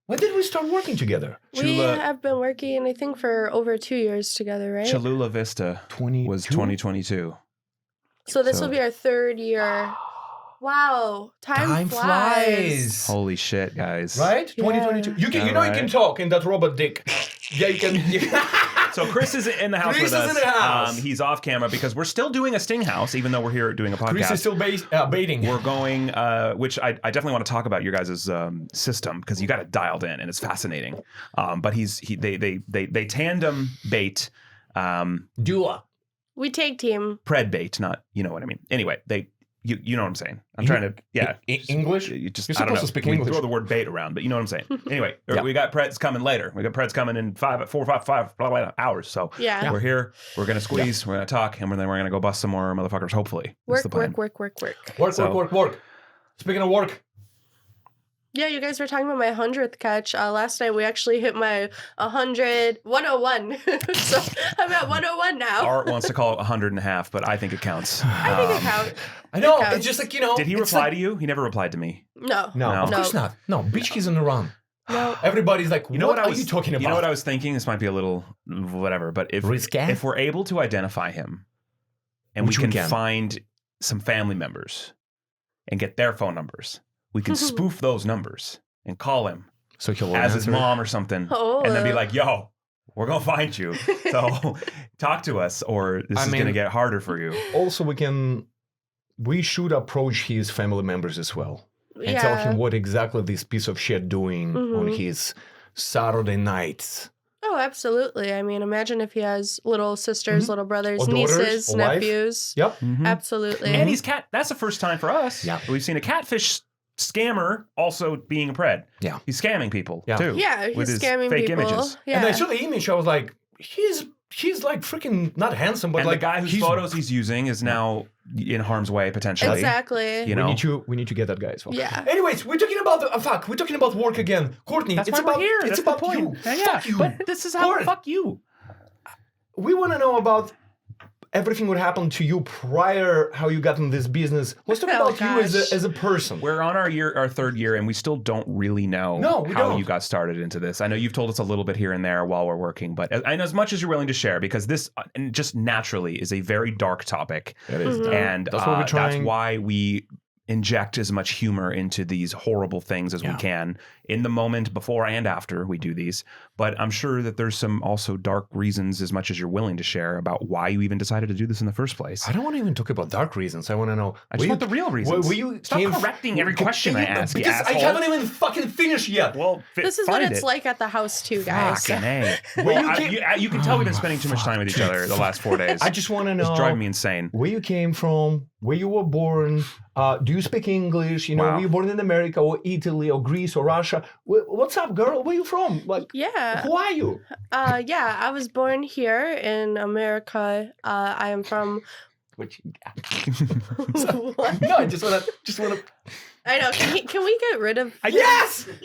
When did we start working together? We have been working, I think, for over 2 years together, right? Cholula Vista was 2022. So this will be our 3rd year. Wow, time flies. Holy shit, guys! Right, 2022. You can, you can talk in that robot dick. Yeah, you can. So Chris is in the house with us. Chris is in the house. He's off camera because we're still doing a Sting House, even though we're here doing a podcast. Chris is still baiting. We're going, which I definitely want to talk about your guys' system because you got it dialed in and it's fascinating. But they tandem bait. Duo. We take team. Pred bait, not, you know what I mean. Anyway, you know what I'm saying. I'm trying to, English? You're supposed to speak English. We throw the word bait around, but you know what I'm saying. Anyway, Yeah. we got Preds coming later. We got Preds coming in 4 or 5 hours. So we're here. We're going to squeeze. We're going to talk. And then we're going to go bust some more motherfuckers, hopefully. Work. Work. Speaking of work. Yeah, you guys were talking about my 100th catch. Last night we actually hit my 101. So I'm at 101 now. Art wants to call it 100.5, but I think it counts. I think it counts. I know. It's just like, Did he reply to you? He never replied to me. No, of course not. No, bitch, he's on the run. No. Everybody's like, what are you talking about? You know what I was thinking? This might be a little whatever, but if we're able to identify him and we can find some family members and get their phone numbers, we can spoof those numbers and call him so he'll as his mom or something and then be like, yo, we're going to find you. So talk to us or this is going to get harder for you. Also, we should approach his family members as well and tell him what exactly this piece of shit doing on his Saturday nights. Oh, absolutely. I mean, imagine if he has little sisters, little brothers, Or daughters, nieces, or wife. nephews. Yep. Absolutely. And that's the first time for us. Yeah. We've seen a catfish scammer also being a pred. Yeah. He's scamming people Yeah. too. Yeah, he's with his scamming fake people. images. Yeah. And I saw the image, I was like, he's like freaking not handsome, but And like the guy whose photos he's using is now in harm's way potentially. Exactly. You know? We need to get that guy as well. Yeah. Anyways, we're talking about we're talking about work again. Courtney, That's it's why about we're here. it's That's about the point. you. Yeah, Fuck you. But this is how fuck you. We want to know about everything what happened to you prior, how you got in this business. Let's talk about you as a person. We're on our third year, and we still don't really know how you got started into this. I know you've told us a little bit here and there while we're working, but as much as you're willing to share, because this just naturally is a very dark topic. It is, and that's what we're trying. That's why we inject as much humor into these horrible things as we can in the moment before and after we do these. But I'm sure that there's some also dark reasons, as much as you're willing to share, about why you even decided to do this in the first place. I don't want to even talk about dark reasons. I want to know. I just want the real reasons. Stop correcting every question I ask you, because I haven't even fucking finished yet. Well, this is what it's like at the house too, guys. Fucking A. Well, you can tell we've been spending too much time with each other the last 4 days. I just want to know. It's driving me insane. Where you came from, where you were born, do you speak English? You know, were you born in America or Italy or Greece or Russia? What's up, girl? Where you from? Like, who are you? I was born here in America. I am from. What you got? What? No, I just want to. I know. Can we get rid of? Yes! You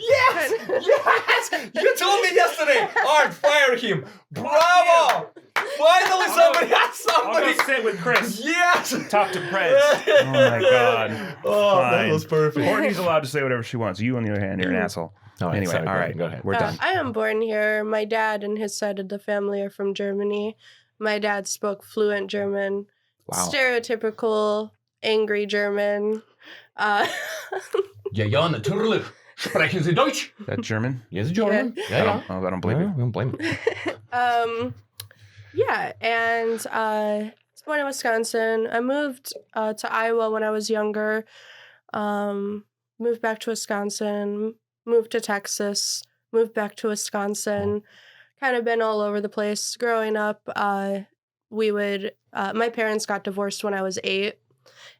told me yesterday. Art, fire him. Bravo! Finally, somebody has somebody. I'll go sit with Chris. Yes. Talk to Preds. Oh my God. Oh, that was perfect. Courtney's allowed to say whatever she wants. You, on the other hand, you're an asshole. Oh, anyway, sorry, all right, go ahead. We're done. I am born here. My dad and his side of the family are from Germany. My dad spoke fluent German. Wow. Stereotypical angry German. Ja, natürlich. Sprechen Sie Deutsch? Is that German? Yes, German. Yeah. I don't believe you. I don't blame you. Yeah, and I was born in Wisconsin. I moved to Iowa when I was younger. Moved back to Wisconsin. Moved to Texas. Moved back to Wisconsin. Kind of been all over the place. Growing up, my parents got divorced when I was 8.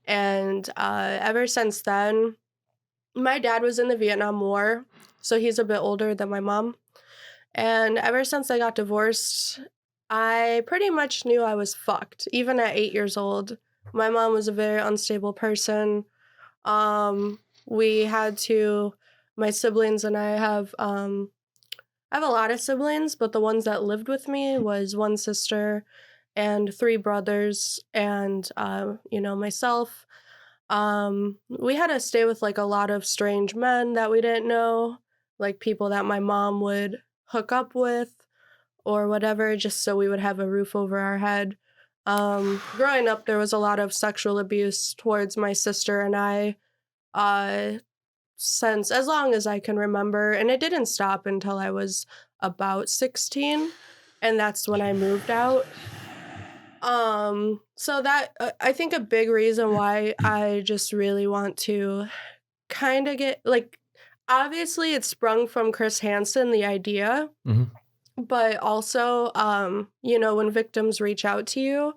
And ever since then, my dad was in the Vietnam War, so he's a bit older than my mom. And ever since they got divorced, I pretty much knew I was fucked, even at 8 years old. My mom was a very unstable person. My siblings and I have a lot of siblings, but the ones that lived with me was 1 sister and 3 brothers and, myself. We had to stay with like a lot of strange men that we didn't know. like people that my mom would hook up with or whatever, just so we would have a roof over our head. Growing up, there was a lot of sexual abuse towards my sister and I, since as long as I can remember. And it didn't stop until I was about 16. And that's when I moved out. So that, I think a big reason why I just really want to kind of get, like, obviously it sprung from Chris Hansen, the idea. But also, when victims reach out to you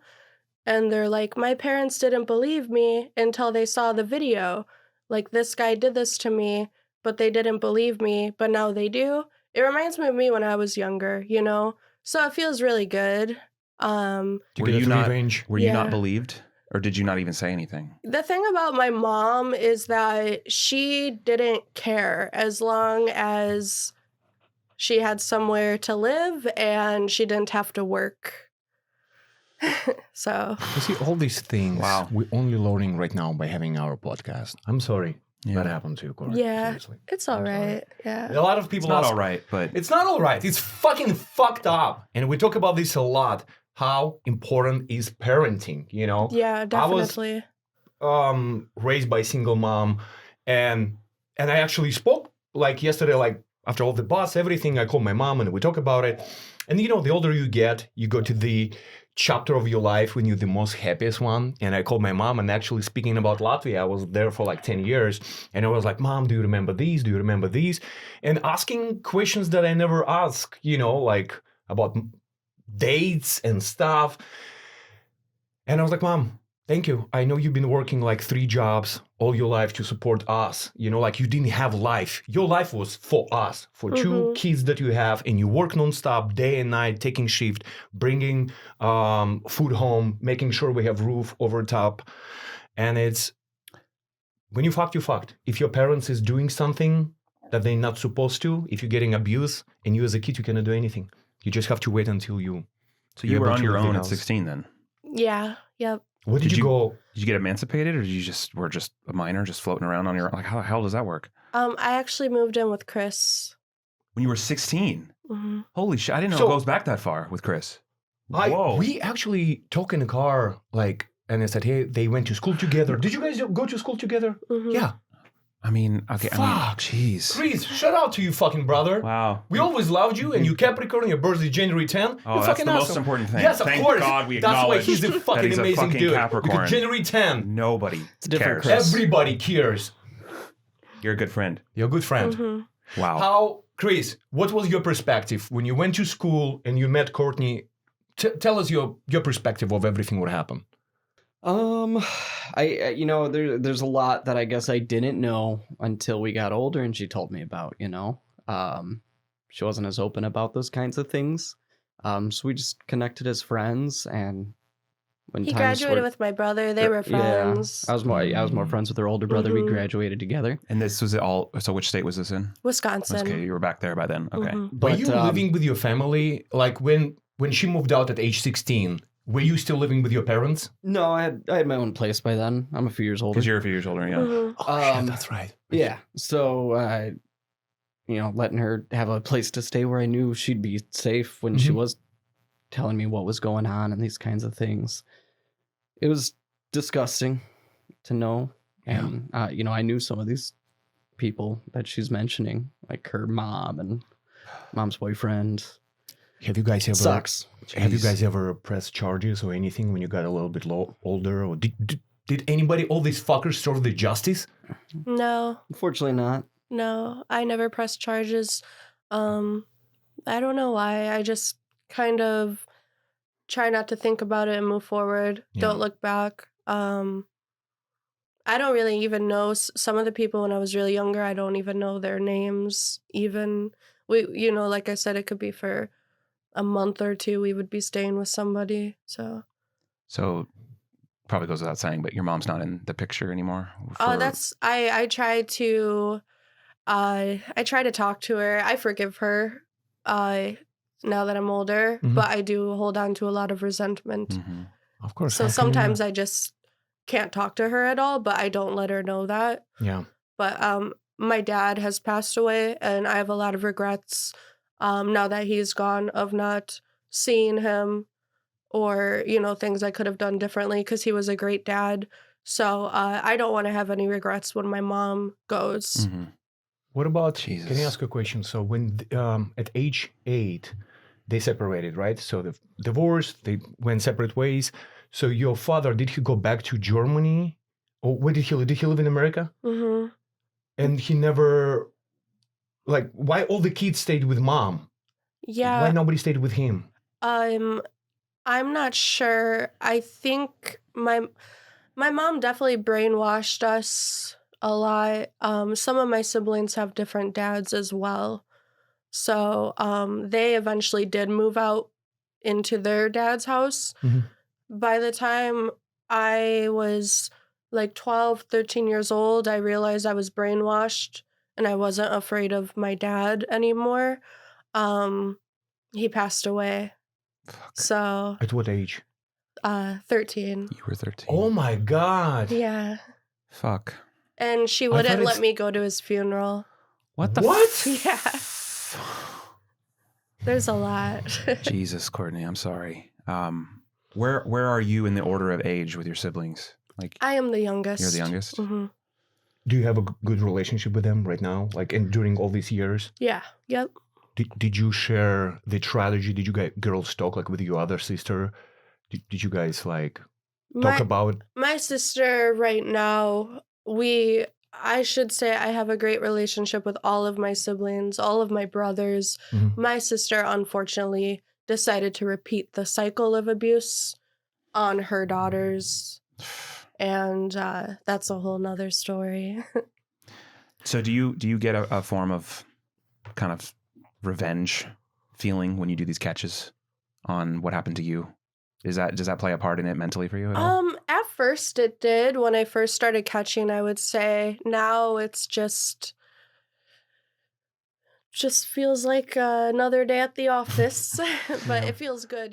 and they're like, my parents didn't believe me until they saw the video. Like, this guy did this to me, but they didn't believe me, but now they do. It reminds me of me when I was younger, So it feels really good. Were you not believed? Or did you not even say anything? The thing about my mom is that she didn't care as long as she had somewhere to live and she didn't have to work. So. You see, all these things, we're only learning right now by having our podcast. I'm sorry that happened to you, Courtney. Yeah, seriously. It's all right. Yeah. A lot of people ask, not all right, but. It's not all right. It's fucking fucked up. And we talk about this a lot. How important is parenting, Yeah, definitely. I was raised by a single mom. And I actually spoke yesterday, after all the bus, everything, I called my mom and we talk about it. And the older you get, you go to the chapter of your life when you're the most happiest one. And I called my mom, and actually speaking about Latvia, I was there for 10 years. And I was like, Mom, do you remember these? Do you remember these? And asking questions that I never ask, about dates and stuff. And I was like, Mom, thank you. I know you've been working 3 jobs all your life to support us. You didn't have life. Your life was for us, for 2 kids that you have, and you work nonstop, day and night, taking shift, bringing food home, making sure we have roof over top. And it's, when you fucked, you fucked. If your parents is doing something that they're not supposed to, if you're getting abused, and you as a kid, you cannot do anything. You just have to wait until you. So you were on your own at 16 then? Yeah. Yep. Where did you go? Did you get emancipated, or were just a minor, just floating around on your own? How does that work? I actually moved in with Chris. When you were 16? Mm-hmm. Holy shit! I didn't know it goes back that far with Chris. Whoa. We actually talk in the car, and I said, hey, they went to school together. Did you guys go to school together? Mm-hmm. Yeah. I mean, okay. Fuck. Jeez. Chris, shout out to you, fucking brother. Wow. We always loved you, and you Capricorn, your birthday January 10th. Oh, that's the most important thing. Yes, of course. God we that's acknowledge why he's a fucking he's amazing fucking dude. Capricorn. Because January 10th. Nobody cares. Chris. Everybody cares. You're a good friend. You're a good friend. Mm-hmm. Wow. Chris, what was your perspective when you went to school and you met Courtney? Tell us your perspective of everything what happened. There's a lot that I guess I didn't know until we got older and she told me about, she wasn't as open about those kinds of things. So we just connected as friends, and when he graduated with my brother, they were friends. Yeah, I was more friends with her older brother. We graduated together. And this was so which state was this in? Wisconsin. Okay, you were back there by then. Okay. Were you living with your family when she moved out at age 16? Were you still living with your parents? No, I had my own place by then. I'm a few years older. Because you're a few years older, yeah. Mm-hmm. Oh, shit, that's right. Yeah. So, letting her have a place to stay where I knew she'd be safe when she was telling me what was going on and these kinds of things. It was disgusting to know. And, I knew some of these people that she's mentioning, like her mom and mom's boyfriend. Have you guys ever sucks? Have you guys ever pressed charges or anything when you got a little bit older? Or did anybody, all these fuckers, serve the justice? No. Unfortunately not. No, I never pressed charges. I don't know why. I just kind of try not to think about it and move forward. Yeah. Don't look back. I don't really even know some of the people when I was really younger. I don't even know their names. Even like I said, it could be for a month or 2 we would be staying with somebody. So probably goes without saying, but your mom's not in the picture anymore. I try to talk to her. I forgive her now that I'm older, but I do hold on to a lot of resentment. Mm-hmm. Of course. So sometimes I just can't talk to her at all, but I don't let her know that. Yeah. But my dad has passed away, and I have a lot of regrets now that he's gone of not seeing him or, things I could have done differently because he was a great dad. So I don't want to have any regrets when my mom goes. Mm-hmm. What about, Jesus. can I ask a question? So when at age 8, they separated, right? So the divorced, they went separate ways. So your father, did he go back to Germany? Or where did he live? Did he live in America? Mm-hmm. And he never, like, why all the kids stayed with mom? Yeah. Why nobody stayed with him? I'm not sure. I think my mom definitely brainwashed us a lot. Some of my siblings have different dads as well. So they eventually did move out into their dad's house. Mhm. By the time I was like 12, 13 years old, I realized I was brainwashed and I wasn't afraid of my dad anymore. He passed away. Fuck. So At what age? 13. You were 13. Oh my God. Yeah. Fuck. And she thought wouldn't let it's- me go to his funeral. What the What? Yeah. There's a lot. Jesus, Courtney, I'm sorry. Where are you in the order of age with your siblings? Like, I am the youngest. you're the youngest? Mm-hmm. Do you have a good relationship with them right now? Like, and during all these years? Yeah. Yep. Did you share the Trilogy? Did you girls talk like with your other sister? Did you guys like talk about? My sister right now, I should say I have a great relationship with all of my siblings, all of my brothers. Mhm. My sister, unfortunately, decided to repeat the cycle of abuse on her daughters. And that's a whole nother story. So do you get a form of kind of revenge feeling when you do these catches on what happened to you? Does that play a part in it mentally for you at all? At first it did. When I first started catching, I would say. Now it's just feels like another day at the office. But Yeah. it feels good,